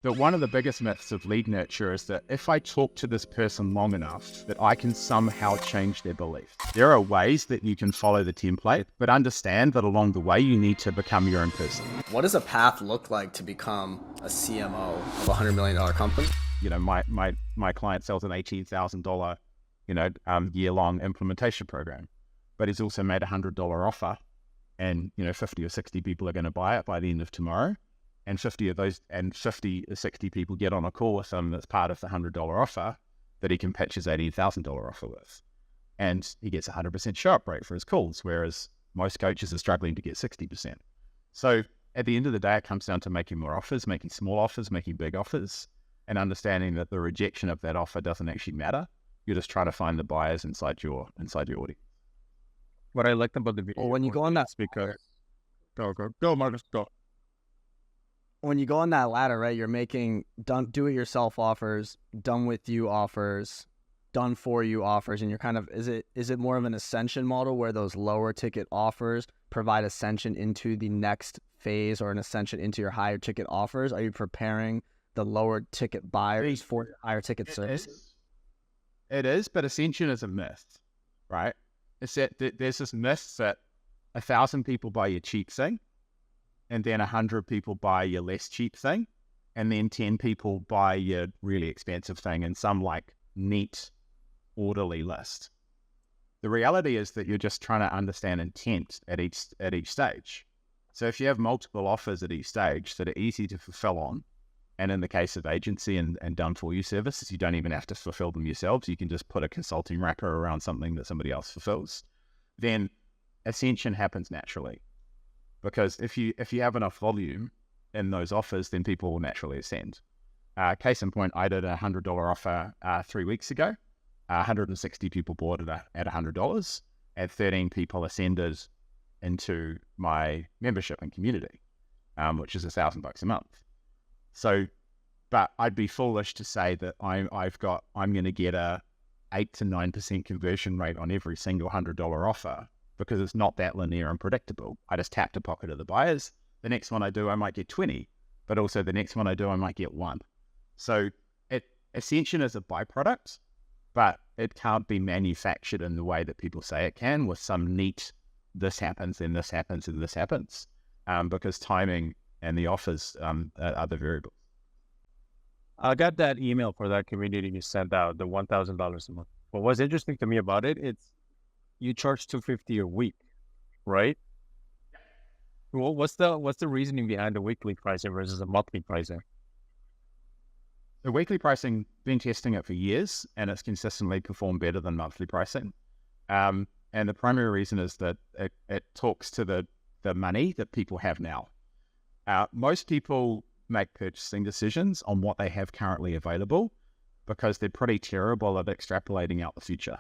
But one of the biggest myths of lead nurture is that if I talk to this person long enough, that I can somehow change their belief. There are ways that you can follow the template, but understand that along the way, you need to become your own person. What does a path look like to become a CMO of a $100 million company? You know, my client sells an $18,000, year-long implementation program, but he's also made $100 offer, and 50 or 60 people are going to buy it by the end of tomorrow. And 50 or 60 people get on a call with him that's part of the $100 offer that he can pitch his $18,000 offer with. And he gets 100% show-up rate for his calls, whereas most coaches are struggling to get 60%. So at the end of the day, it comes down to making more offers, making small offers, making big offers, and understanding that the rejection of that offer doesn't actually matter. You're just trying to find the buyers inside your audience. What I liked about the video. Well, when you go on that speaker, go, Marcus, go. When you go on that ladder, right, you're making do-it-yourself offers, done-with-you offers, done-for-you offers, and you're kind of, is it more of an ascension model where those lower ticket offers provide ascension into the next phase or an ascension into your higher ticket offers? Are you preparing the lower ticket buyers for higher ticket services? It is, but ascension is a myth, right? It's that there's this myth that 1,000 people buy your cheap thing, and then 100 people buy your less cheap thing, and then 10 people buy your really expensive thing in some like neat, orderly list. The reality is that you're just trying to understand intent at each stage. So if you have multiple offers at each stage that are easy to fulfill on, and in the case of agency and done-for-you services, you don't even have to fulfill them yourselves. You can just put a consulting wrapper around something that somebody else fulfills. Then ascension happens naturally. Because if you have enough volume in those offers, then people will naturally ascend. Case in point, I did a $100 offer 3 weeks ago. 160 people bought it at $100, and 13 people ascended into my membership and community, which is $1,000 a month. So, but I'd be foolish to say that I'm going to get a 8 to 9% conversion rate on every single $100 offer, because it's not that linear and predictable. I just tap the pocket of the buyers. The next one I do, I might get 20, but also the next one I do, I might get 1. So ascension is a byproduct, but it can't be manufactured in the way that people say it can, with some neat, this happens, then this happens, and this happens, because timing and the offers are the variables. I got that email for that community you sent out, the $1,000 a month. But what's interesting to me about it, it's you charge $250 a week, right? Well, what's the reasoning behind the weekly pricing versus a monthly pricing? The weekly pricing, been testing it for years, and it's consistently performed better than monthly pricing. And the primary reason is that it talks to the money that people have now. Most people make purchasing decisions on what they have currently available because they're pretty terrible at extrapolating out the future.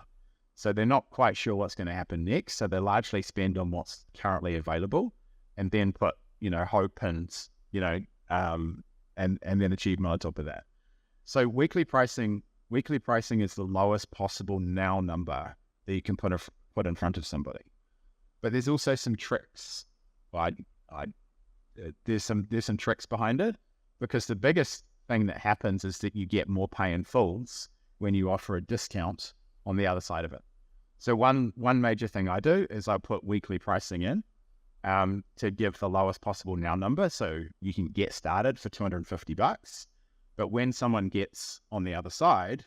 So they're not quite sure what's going to happen next. So they largely spend on what's currently available, and then put, hope and, and then achievement on top of that. So weekly pricing is the lowest possible now number that you can put in front of somebody. But there's also some tricks. There's some tricks behind it, because the biggest thing that happens is that you get more pay in fulls when you offer a discount on the other side of it. So one major thing I do is I put weekly pricing in to give the lowest possible now number, so you can get started for $250. But when someone gets on the other side,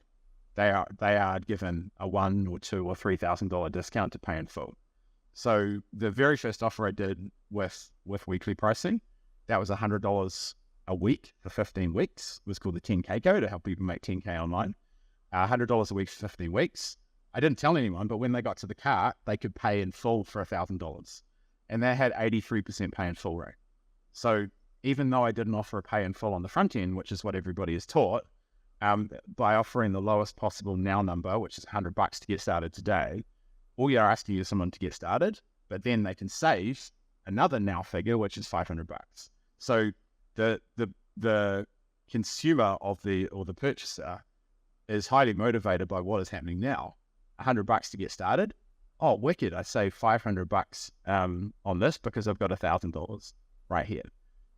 they are given a $1,000 or $2,000 or $3,000 discount to pay in full. So the very first offer I did with weekly pricing, that was $100 a week for 15 weeks. It was called the 10K Go, to help people make 10K online. $100 a week for 15 weeks. I didn't tell anyone, but when they got to the cart, they could pay in full for $1,000. And they had 83% pay in full rate. So even though I didn't offer a pay in full on the front end, which is what everybody is taught, by offering the lowest possible now number, which is $100 to get started today, all you're asking is someone to get started, but then they can save another now figure, which is $500. So the consumer or the purchaser is highly motivated by what is happening now. $100 to get started. Oh, wicked! I save $500 on this because I've got $1,000 right here.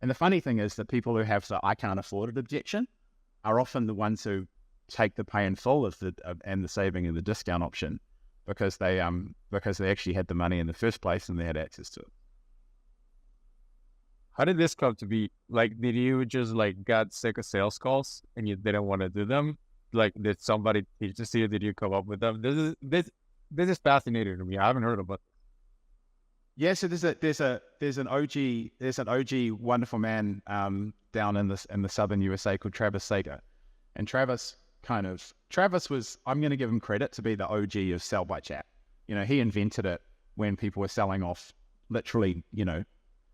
And the funny thing is that people who have the I can't afford it objection are often the ones who take the pay in full of and the saving and the discount option because they actually had the money in the first place and they had access to it. How did this come to be? Like, did you just like got sick of sales calls and you didn't want to do them? Like, did somebody teach this to you? Did you come up with them? This is fascinating to me. I haven't heard about this. Yeah, so there's an OG wonderful man down in the southern USA called Travis Sager, and Travis was, I'm going to give him credit to be the OG of sell by chat. You know, he invented it when people were selling off literally, you know,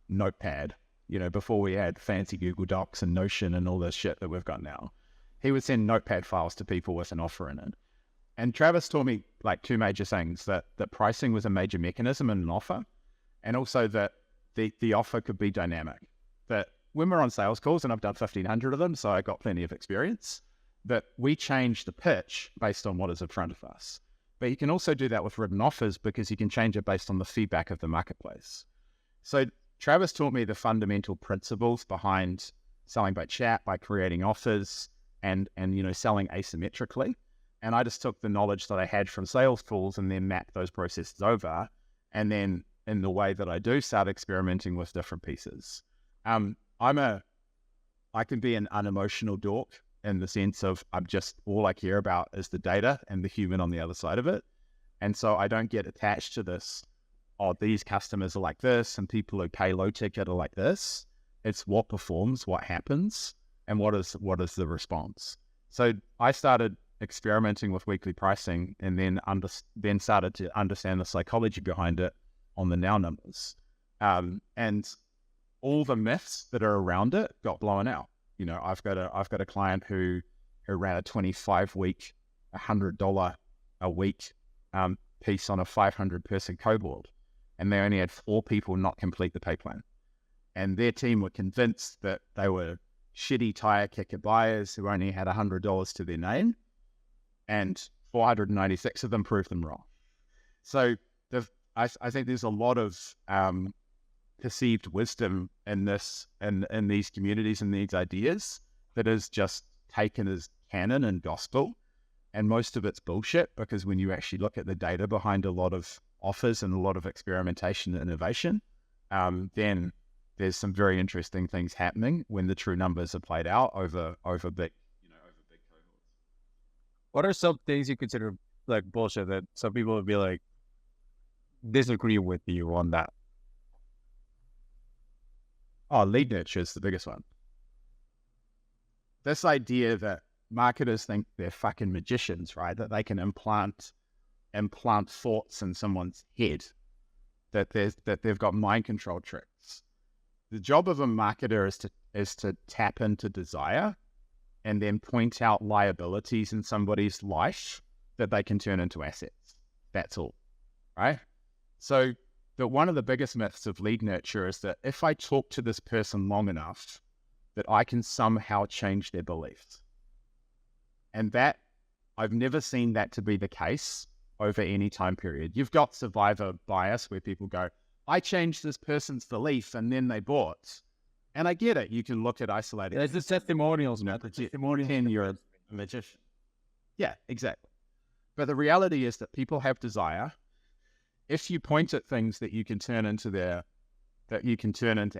Notepad. You know, before we had fancy Google Docs and Notion and all this shit that we've got now. He would send Notepad files to people with an offer in it. And Travis taught me like two major things, that pricing was a major mechanism in an offer, and also that the offer could be dynamic. That when we're on sales calls, and I've done 1,500 of them, so I got plenty of experience, that we change the pitch based on what is in front of us. But you can also do that with written offers because you can change it based on the feedback of the marketplace. So Travis taught me the fundamental principles behind selling by chat, by creating offers and you know, selling asymmetrically. And I just took the knowledge that I had from sales tools and then mapped those processes over. And then in the way that I do, start experimenting with different pieces. I can be an unemotional dork in the sense of all I care about is the data and the human on the other side of it. And so I don't get attached to this, oh, these customers are like this and people who pay low ticket are like this. It's what performs, what happens, and what is the response. So I started experimenting with weekly pricing and then started to understand the psychology behind it on the now numbers. And all the myths that are around it got blown out. You know, I've got a client who ran a 25-week, $100 a week piece on a 500-person cohort, and they only had 4 people not complete the pay plan. And their team were convinced that they were shitty tire kicker buyers who only had $100 to their name, and 496 of them proved them wrong. So I think there's a lot of perceived wisdom in this, in these communities and these ideas that is just taken as canon and gospel. And most of it's bullshit, because when you actually look at the data behind a lot of offers and a lot of experimentation and innovation, then there's some very interesting things happening when the true numbers are played out over big cohorts. What are some things you consider like bullshit that some people would be like, disagree with you on that? Oh, lead nurture is the biggest one. This idea that marketers think they're fucking magicians, right? That they can implant thoughts in someone's head, that they've got mind control tricks. The job of a marketer is to tap into desire and then point out liabilities in somebody's life that they can turn into assets. That's all, right? So one of the biggest myths of lead nurture is that if I talk to this person long enough, that I can somehow change their beliefs. And that, I've never seen that to be the case over any time period. You've got survivor bias where people go, I changed this person's belief and then they bought. And I get it. You can look at isolated. There's the testimonials, man. The testimonials. You're a magician. Yeah, exactly. But the reality is that people have desire. If you point at things that you can turn into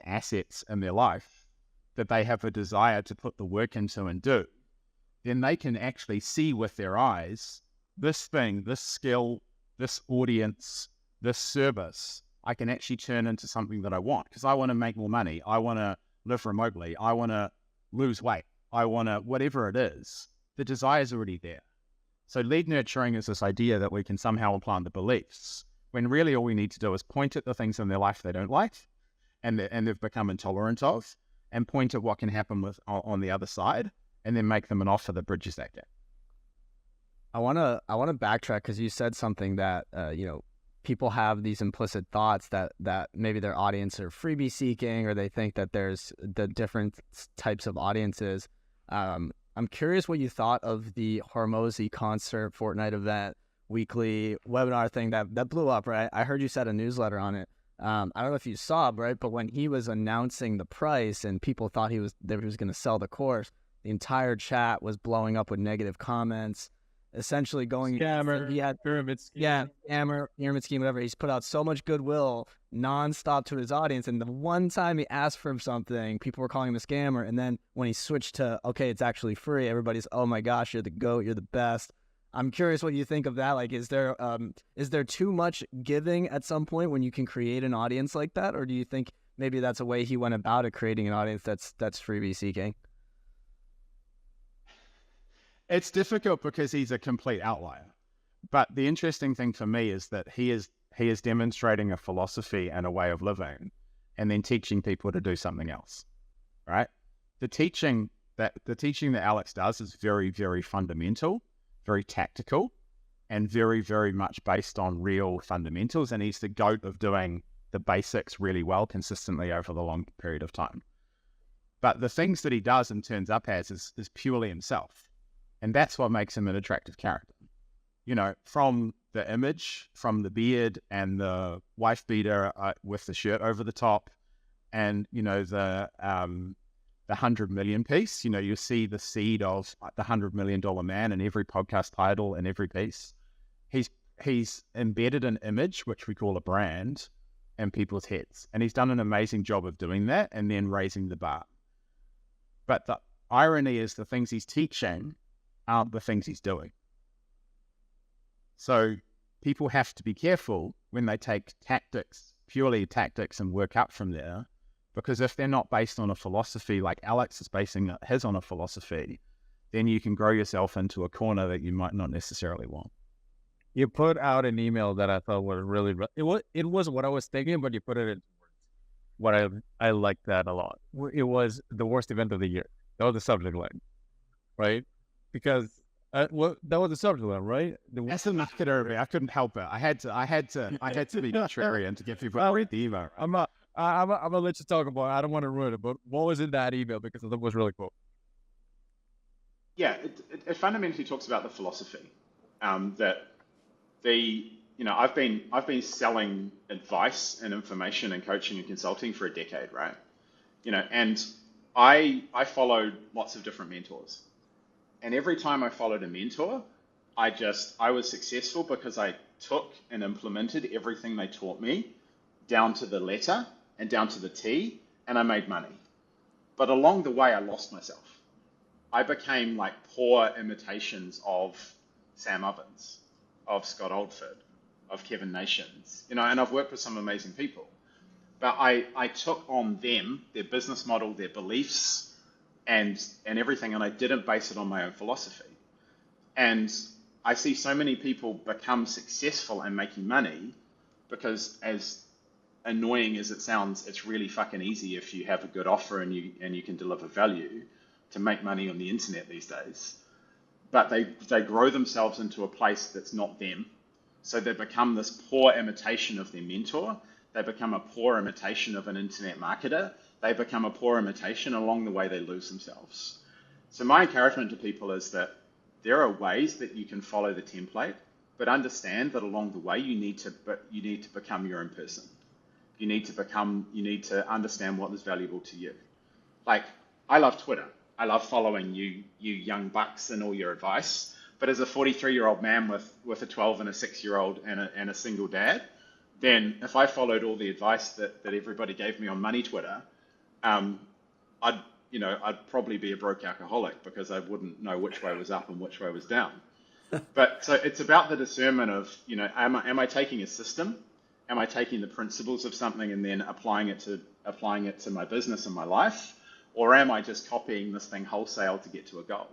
assets in their life, that they have a desire to put the work into and do, then they can actually see with their eyes, this thing, this skill, this audience, this service, I can actually turn into something that I want, because I want to make more money. I want to live remotely. I want to lose weight. I want to, whatever it is, the desire is already there. So lead nurturing is this idea that we can somehow implant the beliefs, when really all we need to do is point at the things in their life they don't like and they've become intolerant of, and point at what can happen with on the other side, and then make them an offer that bridges that gap. I want to backtrack, because you said something that people have these implicit thoughts that maybe their audience are freebie seeking, or they think that there's the different types of audiences. I'm curious what you thought of the Hormozy concert Fortnite event weekly webinar thing that blew up, right? I heard you said a newsletter on it. I don't know if you saw, right? But when he was announcing the price and people thought he was going to sell the course, the entire chat was blowing up with negative comments, essentially going Scammer, he had pyramid scheme. yeah, scammer, pyramid scheme, whatever. He's put out so much goodwill nonstop to his audience, and the one time he asked for something, people were calling him a scammer. And then when he switched to okay, it's actually free, everybody's, oh my gosh, you're the GOAT, you're the best. I'm curious what you think of that. Like, is there too much giving at some point when you can create an audience like that, or do you think maybe that's a way he went about it, creating an audience that's freebie seeking? It's difficult because he's a complete outlier. But the interesting thing for me is that he is demonstrating a philosophy and a way of living, and then teaching people to do something else, right? The teaching that Alex does is very, very fundamental, very tactical, and very, very much based on real fundamentals. And he's the GOAT of doing the basics really well consistently over the long period of time. But the things that he does and turns up as is purely himself. And that's what makes him an attractive character. You know, from the image, from the beard and the wife beater with the shirt over the top, and, you know, the 100 million piece, you know, you see the seed of the $100 million man in every podcast title and every piece. He's embedded an image, which we call a brand, in people's heads. And he's done an amazing job of doing that and then raising the bar. But the irony is the things he's teaching aren't the things he's doing. So people have to be careful when they take purely tactics, and work up from there. Because if they're not based on a philosophy like Alex is basing his on a philosophy, then you can grow yourself into a corner that you might not necessarily want. You put out an email that I thought was really, it was what I was thinking, but you put it in words. I liked that a lot. It was the worst event of the year. That was the subject line, right? Because that was the subject line, right? As a marketer, I couldn't help it. I had to be contrarian to get people to read the email. Right? I'm gonna let you talk about it. I don't want to ruin it, but what was in that email? Because I thought it was really cool. Yeah, it fundamentally talks about the philosophy that I've been selling advice and information and coaching and consulting for a decade, right? You know, and I followed lots of different mentors, and every time I followed a mentor, I was successful because I took and implemented everything they taught me down to the letter and down to the T, and I made money. But along the way, I lost myself. I became like poor imitations of Sam Ovens, of Scott Oldford, of Kevin Nations, you know, and I've worked with some amazing people. But I took on them, their business model, their beliefs, and everything, and I didn't base it on my own philosophy. And I see so many people become successful and making money because, as annoying as it sounds, it's really fucking easy if you have a good offer and you can deliver value to make money on the internet these days. But they grow themselves into a place that's not them. So they become this poor imitation of their mentor. They become a poor imitation of an internet marketer. They become a poor imitation. Along the way, they lose themselves. So my encouragement to people is that there are ways that you can follow the template, but understand that along the way, you need to become your own person. You need to understand what is valuable to you. Like, I love Twitter. I love following you young bucks and all your advice. But as a 43-year-old man with a 12 and a 6-year-old and a single dad, then if I followed all the advice that everybody gave me on money Twitter, I'd probably be a broke alcoholic because I wouldn't know which way was up and which way was down. But so it's about the discernment of, you know, am I taking a system? Am I taking the principles of something and then applying it to my business and my life? Or am I just copying this thing wholesale to get to a goal?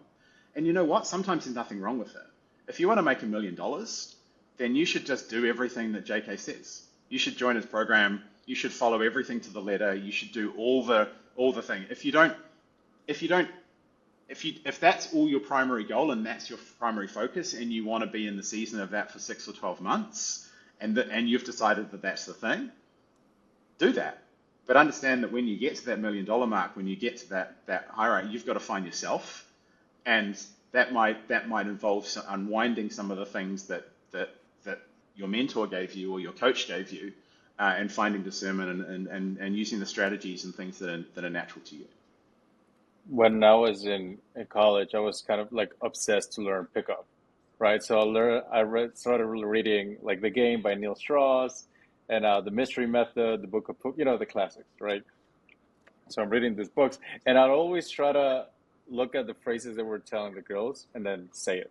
And you know what? Sometimes there's nothing wrong with it. If you want to make $1 million, then you should just do everything that JK says. You should join his program. You should follow everything to the letter. You should do all the thing. If that's all your primary goal and that's your primary focus, and you want to be in the season of that for 6 or 12 months, and you've decided that that's the thing, do that. But understand that when you get to that $1 million mark, when you get to that high rate, you've got to find yourself, and that might involve unwinding some of the things that your mentor gave you or your coach gave you, and finding discernment and using the strategies and things that are natural to you. When I was in college, I was kind of like obsessed to learn pickup, right? So started reading like The Game by Neil Strauss and The Mystery Method, the Book of, the classics, right? So I'm reading these books, and I'd always try to look at the phrases that we're telling the girls and then say it.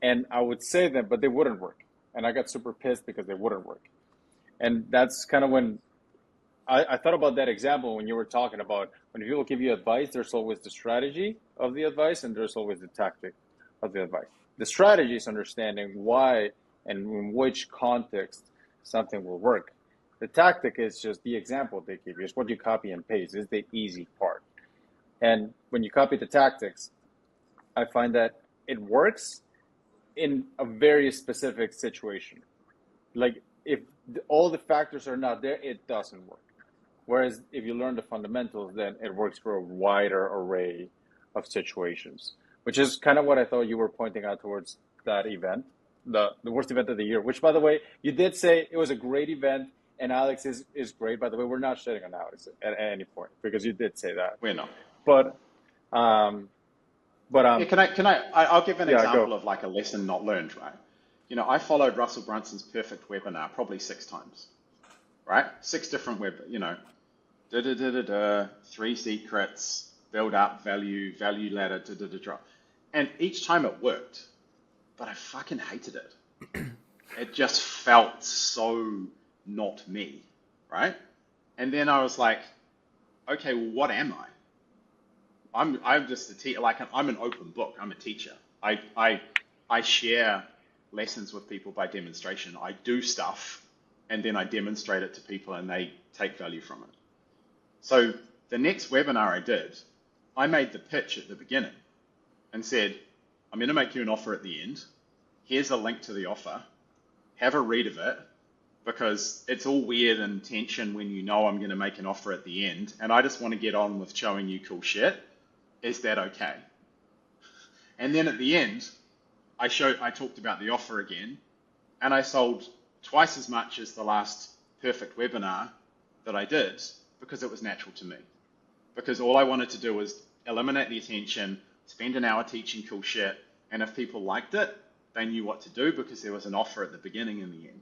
And I would say them, but they wouldn't work. And I got super pissed because they wouldn't work. And that's kind of when I thought about that example when you were talking about when people give you advice, there's always the strategy of the advice and there's always the tactic of the advice. The strategy is understanding why and in which context something will work. The tactic is just the example they give you. It's what you copy and paste. It's the easy part. And when you copy the tactics, I find that it works in a very specific situation. Like if all the factors are not there, it doesn't work. Whereas if you learn the fundamentals, then it works for a wider array of situations, which is kind of what I thought you were pointing out towards that event, the worst event of the year, which, by the way, you did say it was a great event, and Alex is great. By the way, we're not shitting on Alex at any point because you did say that. We're not. But Yeah, I'll give an example go. of like a lesson not learned, right? I followed Russell Brunson's perfect webinar probably 6 times, right? 6 different three secrets, build up value ladder, and each time it worked, but I fucking hated it. It just felt so not me, right? And then I was like, okay, well, what am I? I'm just a teacher. Like I'm an open book. I'm a teacher. I share lessons with people by demonstration. I do stuff, and then I demonstrate it to people, and they take value from it. So the next webinar I did, I made the pitch at the beginning and said, I'm going to make you an offer at the end. Here's a link to the offer. Have a read of it, because it's all weird and tension when I'm going to make an offer at the end, and I just want to get on with showing you cool shit. Is that okay? And then at the end, I talked about the offer again, and I sold twice as much as the last perfect webinar that I did because it was natural to me. Because all I wanted to do was eliminate the attention, spend an hour teaching cool shit, and if people liked it, they knew what to do because there was an offer at the beginning and the end.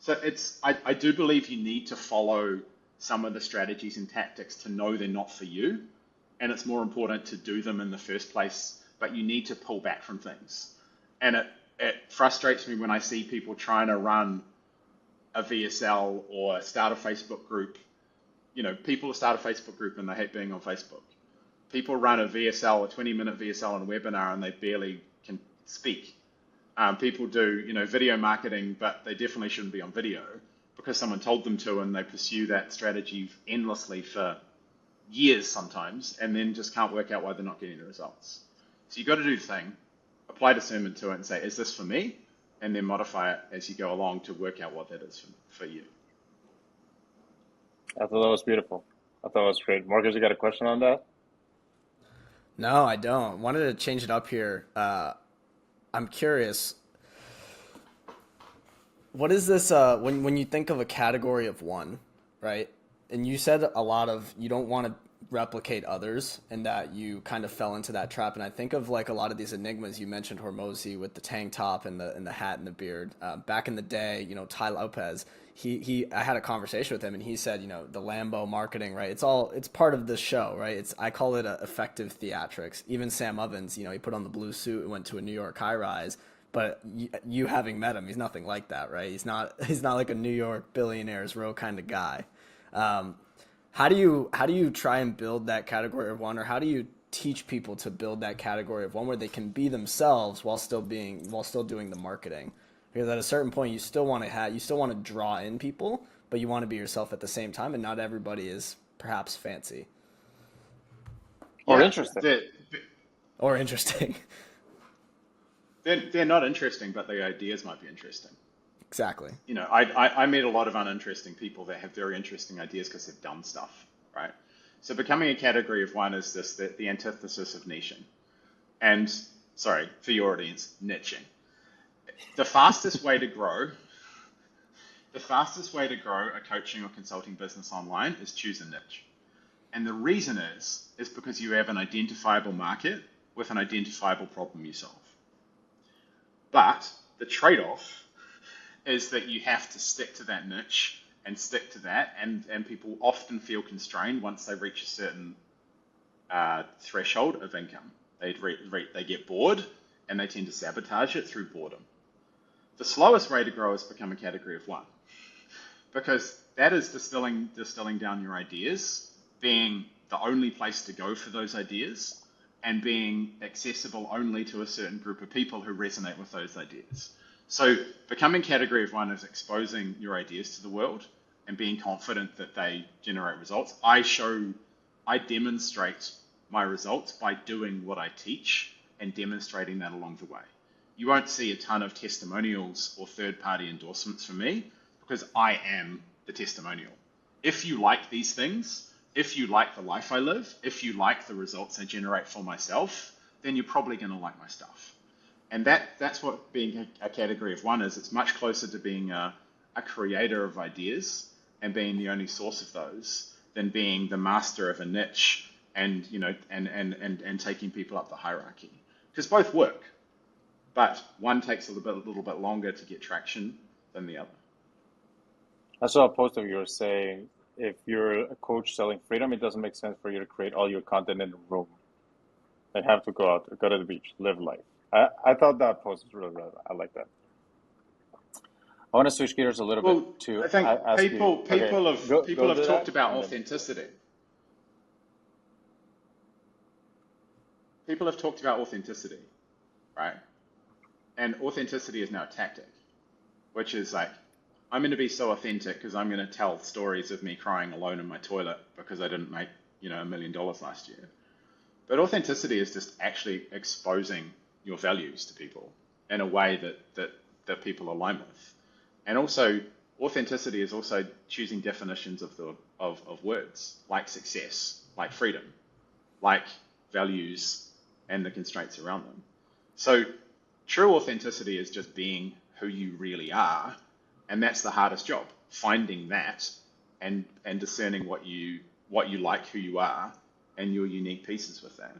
So I do believe you need to follow some of the strategies and tactics to know they're not for you. And it's more important to do them in the first place, but you need to pull back from things. And it frustrates me when I see people trying to run a VSL or start a Facebook group. People start a Facebook group and they hate being on Facebook. People run a VSL, a 20-minute VSL on a webinar, and they barely can speak. People do, video marketing, but they definitely shouldn't be on video because someone told them to, and they pursue that strategy endlessly for years sometimes, and then just can't work out why they're not getting the results. So you've got to do the thing, apply discernment to it and say, is this for me? And then modify it as you go along to work out what that is for you. I thought that was beautiful. I thought it was great. Marcus, you got a question on that? No, I don't. Wanted to change it up here. I'm curious. What is this? When you think of a category of one, right? And you said a lot of you don't want to replicate others, and that you kind of fell into that trap. And I think of like a lot of these enigmas. You mentioned Hormozi with the tank top and the hat and the beard. Back in the day, Ty Lopez. I had a conversation with him, and he said, the Lambo marketing, right? It's part of the show, right? I call it effective theatrics. Even Sam Ovens, he put on the blue suit and went to a New York high rise. But you having met him, he's nothing like that, right? He's not like a New York billionaires row kind of guy. How do you try and build that category of one, or how do you teach people to build that category of one where they can be themselves while still doing the marketing? Because at a certain point, you still want to draw in people, but you want to be yourself at the same time, and not everybody is perhaps fancy or interesting. Or interesting. They're not interesting, but the ideas might be interesting. Exactly. I meet a lot of uninteresting people that have very interesting ideas because they've done stuff, right? So becoming a category of one is the antithesis of niching. And, sorry, for your audience, niching. The fastest way to grow The fastest way to grow a coaching or consulting business online is choose a niche. And the reason is because you have an identifiable market with an identifiable problem you solve. But the trade-off is that you have to stick to that niche and stick to that, and people often feel constrained once they reach a certain threshold of income. They get bored, and they tend to sabotage it through boredom. The slowest way to grow is become a category of one, because that is distilling down your ideas, being the only place to go for those ideas, and being accessible only to a certain group of people who resonate with those ideas. So becoming category of one is exposing your ideas to the world and being confident that they generate results. I demonstrate my results by doing what I teach and demonstrating that along the way. You won't see a ton of testimonials or third-party endorsements from me because I am the testimonial. If you like these things, if you like the life I live, if you like the results I generate for myself, then you're probably going to like my stuff. And that's what being a category of one is. It's much closer to being a creator of ideas and being the only source of those than being the master of a niche and taking people up the hierarchy. Because both work, but one takes a little bit longer to get traction than the other. I saw a post of yours saying if you're a coach selling freedom, it doesn't make sense for you to create all your content in a room. They have to go out, go to the beach, live life. I thought that post was really relevant. I like that. I want to switch gears a little bit to I think ask people have talked about and authenticity. People have talked about authenticity, right? And authenticity is now a tactic, which is like, I'm going to be so authentic because I'm going to tell stories of me crying alone in my toilet because I didn't make, $1 million last year. But authenticity is just actually exposing your values to people in a way that people align with. And also, authenticity is also choosing definitions of words like success, like freedom, like values, and the constraints around them. So true authenticity is just being who you really are, and that's the hardest job, finding that and discerning what you like, who you are, and your unique pieces with that.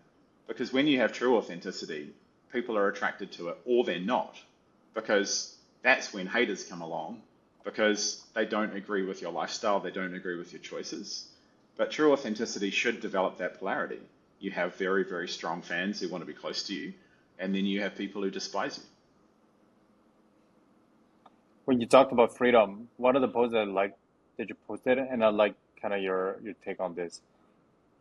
Because when you have true authenticity, people are attracted to it, or they're not, because that's when haters come along, because they don't agree with your lifestyle, they don't agree with your choices. But true authenticity should develop that polarity. You have very, very strong fans who want to be close to you, and then you have people who despise you. when you talked about freedom, one of the posts that I liked that you posted, and I like kind of your take on this.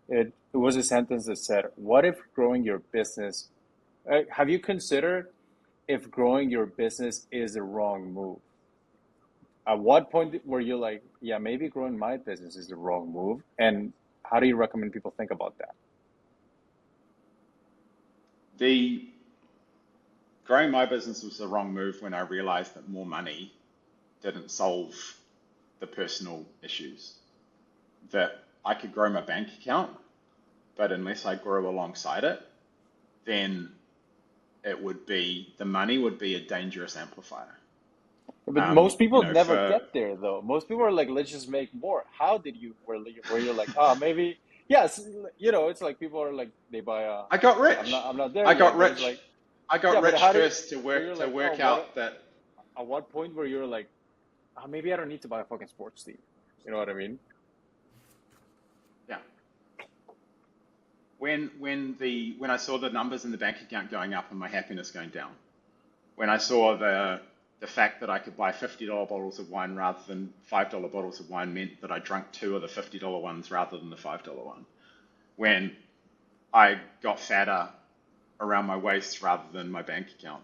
It was a sentence that said, "What if growing your business? Have you considered if growing your business is the wrong move? At what point were you like, yeah, maybe growing my business is the wrong move? And how do you recommend people think about that?" The growing my business was the wrong move when I realized that more money didn't solve the personal issues. That I could grow my bank account, but unless I grew alongside it, then the money would be a dangerous amplifier. But most people never For get there, though. Most people are like, let's just make more. How did you, where you're like, oh, maybe, yes, it's like people are like, they buy a, I got I'm not there I yet, got but it's rich. like, I got yeah, but rich how did, first to where you're like, oh, work out that at what point where you're like, oh, maybe I don't need to buy a fucking sports team. You know what I mean? yeah. When I saw the numbers in the bank account going up and my happiness going down, when I saw the fact that I could buy $50 bottles of wine rather than $5 bottles of wine meant that I drank two of the $50 ones rather than the $5 one. When I got fatter around my waist rather than my bank account.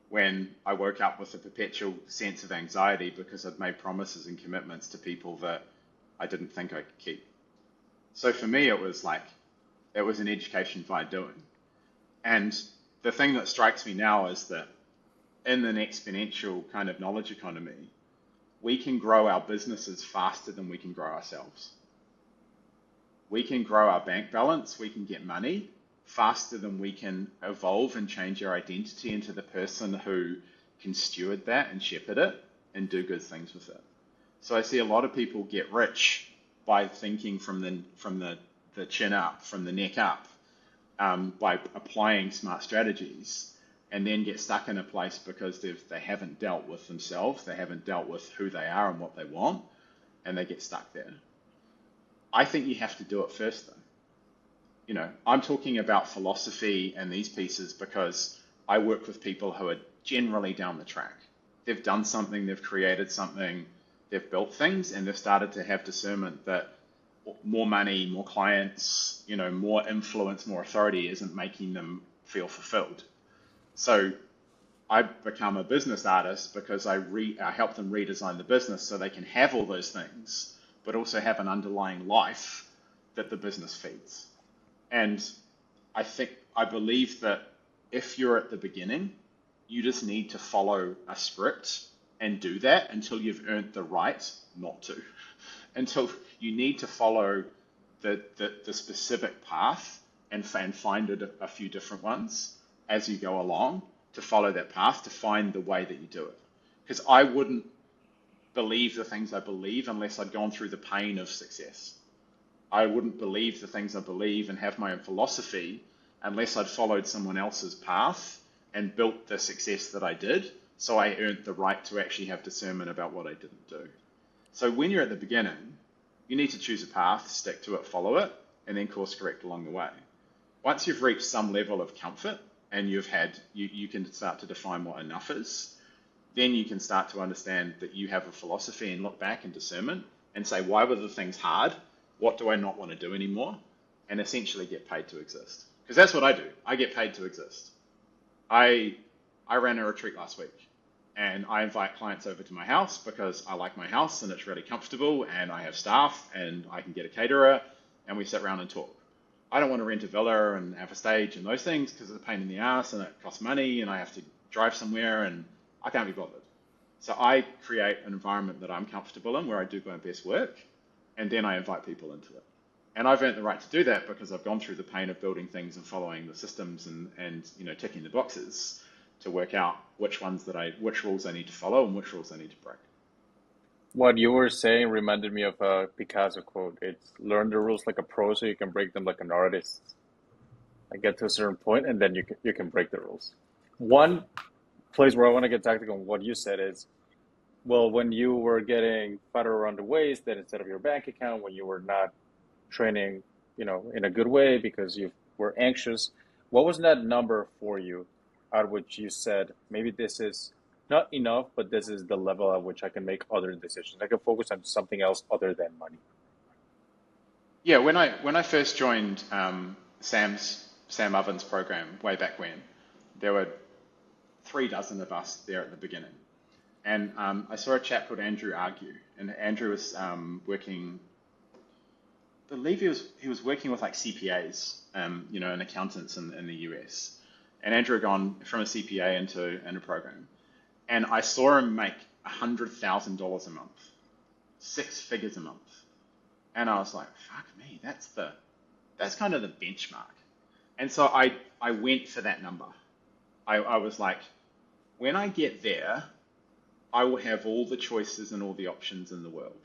When I woke up with a perpetual sense of anxiety because I'd made promises and commitments to people that I didn't think I could keep. So for me, it was an education by doing. And the thing that strikes me now is that in an exponential kind of knowledge economy, we can grow our businesses faster than we can grow ourselves. We can grow our bank balance, we can get money faster than we can evolve and change our identity into the person who can steward that and shepherd it and do good things with it. So I see a lot of people get rich by thinking from the chin up, from the neck up, by applying smart strategies, and then get stuck in a place because they haven't dealt with themselves, they haven't dealt with who they are and what they want, and they get stuck there. I think you have to do it first, though. I'm talking about philosophy and these pieces because I work with people who are generally down the track. They've done something, they've created something, they've built things, and they've started to have discernment that more money, more clients, more influence, more authority isn't making them feel fulfilled. So I become a business artist because I help them redesign the business so they can have all those things, but also have an underlying life that the business feeds. And I believe that if you're at the beginning, you just need to follow a script and do that until you've earned the right not to. Until you need to follow the specific path and find a few different ones as you go along to follow that path, to find the way that you do it. Because I wouldn't believe the things I believe unless I'd gone through the pain of success. I wouldn't believe the things I believe and have my own philosophy unless I'd followed someone else's path and built the success that I did, so I earned the right to actually have discernment about what I didn't do. So when you're at the beginning, you need to choose a path, stick to it, follow it, and then course correct along the way. Once you've reached some level of comfort and you can start to define what enough is, then you can start to understand that you have a philosophy and look back in discernment and say, why were the things hard? What do I not want to do anymore? And essentially get paid to exist. Because that's what I do. I get paid to exist. I ran a retreat last week, and I invite clients over to my house because I like my house and it's really comfortable, and I have staff and I can get a caterer, and we sit around and talk. I don't want to rent a villa and have a stage and those things because it's a pain in the ass and it costs money and I have to drive somewhere and I can't be bothered. So I create an environment that I'm comfortable in where I do my best work, and then I invite people into it. And I've earned the right to do that because I've gone through the pain of building things and following the systems and ticking the boxes to work out which rules I need to follow and which rules I need to break. What you were saying reminded me of a Picasso quote. It's learn the rules like a pro so you can break them like an artist. I get to a certain point and then you can break the rules. One place where I want to get tactical on what you said is, well, when you were getting fatter around the waist, that instead of your bank account, when you were not training, in a good way because you were anxious, what was that number for you at which you said, maybe this is not enough, but this is the level at which I can make other decisions. I can focus on something else other than money. Yeah, when I first joined Sam Ovens program way back when, there were 3 dozen of us there at the beginning. And I saw a chap called Andrew argue, and Andrew was working, I believe he was working with like CPAs, and accountants in the US. And Andrew had gone from a CPA into a program. And I saw him make $100,000 a month, 6 figures a month. And I was like, fuck me, that's kind of the benchmark. And so I went for that number. I was like, when I get there, I will have all the choices and all the options in the world.